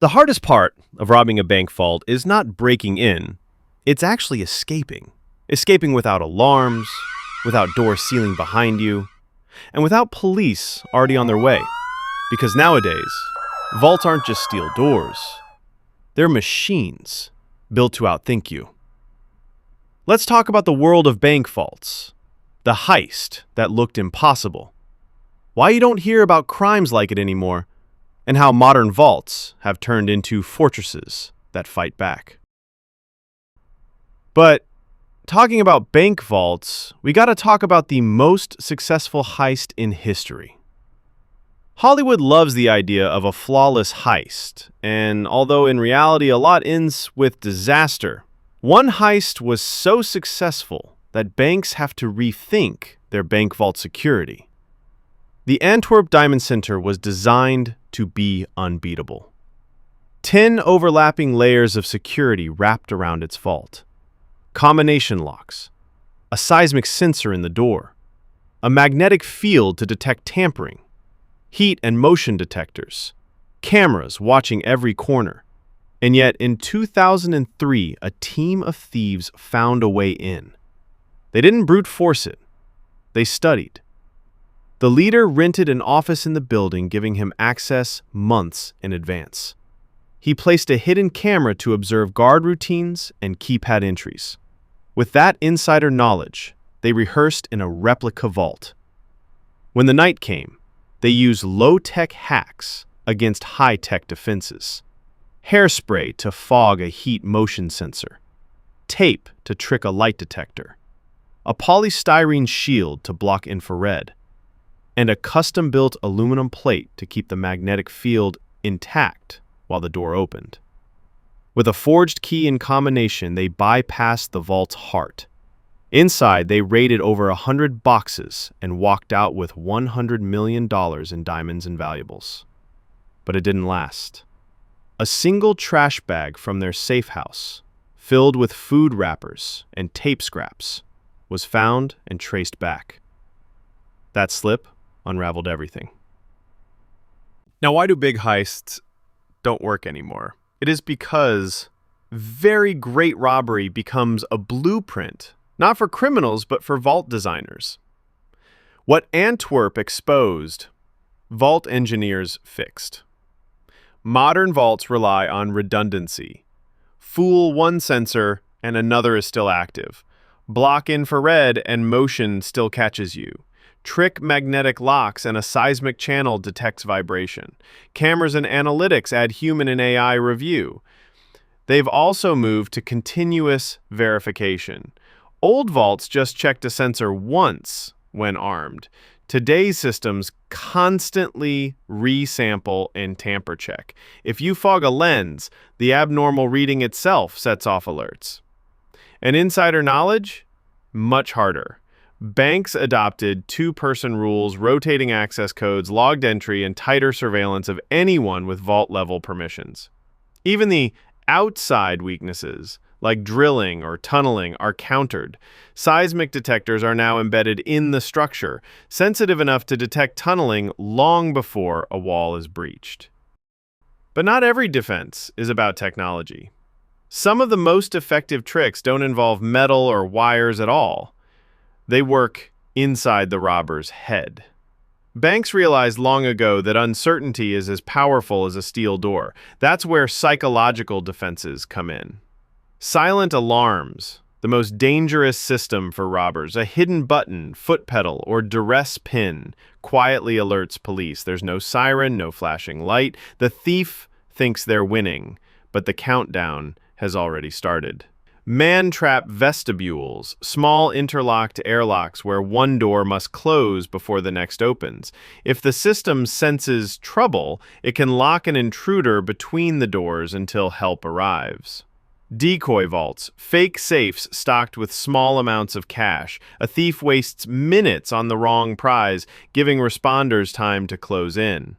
The hardest part of robbing a bank vault is not breaking in, it's actually escaping. Escaping without alarms, without doors sealing behind you, and without police already on their way. Because nowadays, vaults aren't just steel doors, they're machines built to outthink you. Let's talk about the world of bank vaults, the heist that looked impossible, why you don't hear about crimes like it anymore, and how modern vaults have turned into fortresses that fight back. But talking about bank vaults, we gotta talk about the most successful heist in history. Hollywood loves the idea of a flawless heist, and although in reality a lot ends with disaster, one heist was so successful that banks have to rethink their bank vault security. The Antwerp Diamond Center was designed to be unbeatable. 10 overlapping layers of security wrapped around its vault. Combination locks, a seismic sensor in the door, a magnetic field to detect tampering, heat and motion detectors, cameras watching every corner. And yet, in 2003, a team of thieves found a way in. They didn't brute force it. They studied. The leader rented an office in the building, giving him access months in advance. He placed a hidden camera to observe guard routines and keypad entries. With that insider knowledge, they rehearsed in a replica vault. When the night came, they used low-tech hacks against high-tech defenses. Hairspray to fog a heat motion sensor. Tape to trick a light detector. A polystyrene shield to block infrared. And a custom-built aluminum plate to keep the magnetic field intact while the door opened. With a forged key in combination, they bypassed the vault's heart. Inside, they raided over 100 boxes and walked out with $100 million in diamonds and valuables. But it didn't last. A single trash bag from their safe house, filled with food wrappers and tape scraps, was found and traced back. That slip unraveled everything. Now, why do big heists don't work anymore? It is because very great robbery becomes a blueprint, not for criminals, but for vault designers. What Antwerp exposed, vault engineers fixed. Modern vaults rely on redundancy. Fool one sensor and another is still active. Block infrared and motion still catches you. Trick magnetic locks and a seismic channel detects vibration. Cameras and analytics add human and AI review. They've also moved to continuous verification. Old vaults just checked a sensor once when armed. Today's systems constantly resample and tamper check. If you fog a lens, the abnormal reading itself sets off alerts. And insider knowledge? Much harder. Banks adopted two-person rules, rotating access codes, logged entry, and tighter surveillance of anyone with vault-level permissions. Even the outside weaknesses, like drilling or tunneling, are countered. Seismic detectors are now embedded in the structure, sensitive enough to detect tunneling long before a wall is breached. But not every defense is about technology. Some of the most effective tricks don't involve metal or wires at all. They work inside the robber's head. Banks realized long ago that uncertainty is as powerful as a steel door. That's where psychological defenses come in. Silent alarms, the most dangerous system for robbers. A hidden button, foot pedal, or duress pin quietly alerts police. There's no siren, no flashing light. The thief thinks they're winning, but the countdown has already started. Man-trap vestibules, small interlocked airlocks where one door must close before the next opens. If the system senses trouble, it can lock an intruder between the doors until help arrives. Decoy vaults, fake safes stocked with small amounts of cash. A thief wastes minutes on the wrong prize, giving responders time to close in.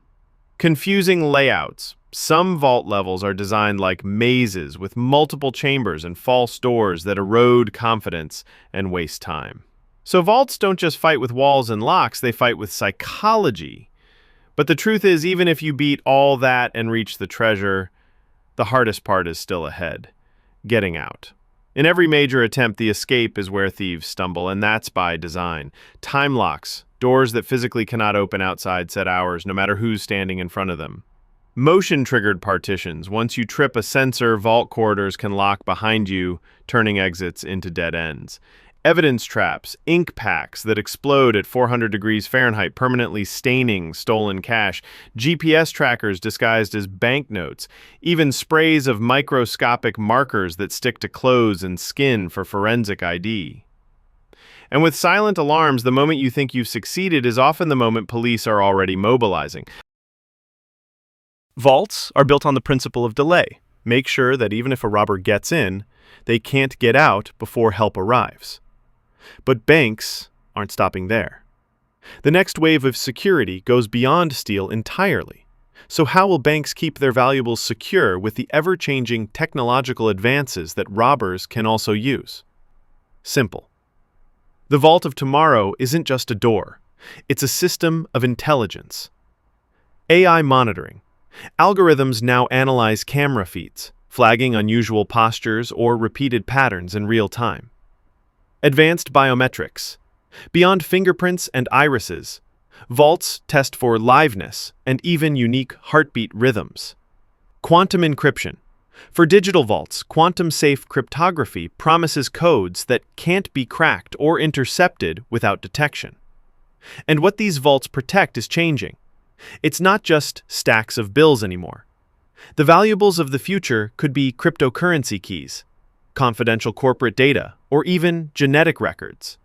Confusing layouts. Some vault levels are designed like mazes with multiple chambers and false doors that erode confidence and waste time. So vaults don't just fight with walls and locks, they fight with psychology. But the truth is, even if you beat all that and reach the treasure, The hardest part is still ahead: getting out. In every major attempt, the escape is where thieves stumble, and that's by design. Time locks, doors that physically cannot open outside set hours, no matter who's standing in front of them. Motion-triggered partitions. Once you trip a sensor, vault corridors can lock behind you, turning exits into dead ends. Evidence traps, ink packs that explode at 400 degrees Fahrenheit, permanently staining stolen cash, GPS trackers disguised as banknotes, even sprays of microscopic markers that stick to clothes and skin for forensic ID. And with silent alarms, the moment you think you've succeeded is often the moment police are already mobilizing. Vaults are built on the principle of delay. Make sure that even if a robber gets in, they can't get out before help arrives. But banks aren't stopping there. The next wave of security goes beyond steel entirely. So how will banks keep their valuables secure with the ever-changing technological advances that robbers can also use? Simple. The vault of tomorrow isn't just a door. It's a system of intelligence. AI monitoring. Algorithms now analyze camera feeds, flagging unusual postures or repeated patterns in real time. Advanced biometrics. Beyond fingerprints and irises, vaults test for liveness and even unique heartbeat rhythms. Quantum encryption. For digital vaults, quantum-safe cryptography promises codes that can't be cracked or intercepted without detection. And what these vaults protect is changing. It's not just stacks of bills anymore. The valuables of the future could be cryptocurrency keys, confidential corporate data, or even genetic records.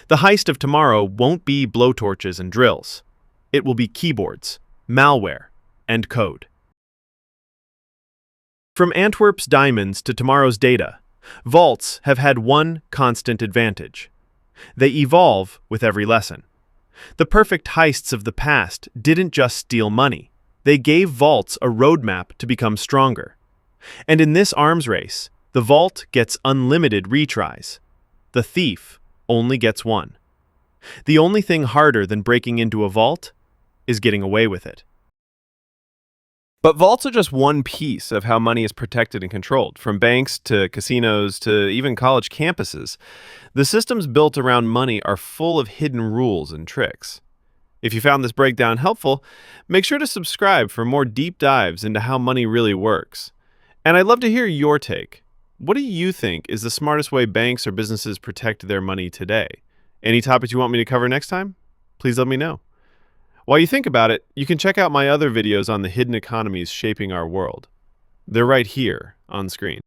The heist of tomorrow won't be blowtorches and drills. It will be keyboards, malware, and code. From Antwerp's diamonds to tomorrow's data, vaults have had one constant advantage. They evolve with every lesson. The perfect heists of the past didn't just steal money. They gave vaults a roadmap to become stronger. And in this arms race, the vault gets unlimited retries. The thief only gets one. The only thing harder than breaking into a vault is getting away with it. But vaults are just one piece of how money is protected and controlled, from banks to casinos to even college campuses. The systems built around money are full of hidden rules and tricks. If you found this breakdown helpful, make sure to subscribe for more deep dives into how money really works. And I'd love to hear your take. What do you think is the smartest way banks or businesses protect their money today? Any topics you want me to cover next time? Please let me know. While you think about it, you can check out my other videos on the hidden economies shaping our world. They're right here on screen.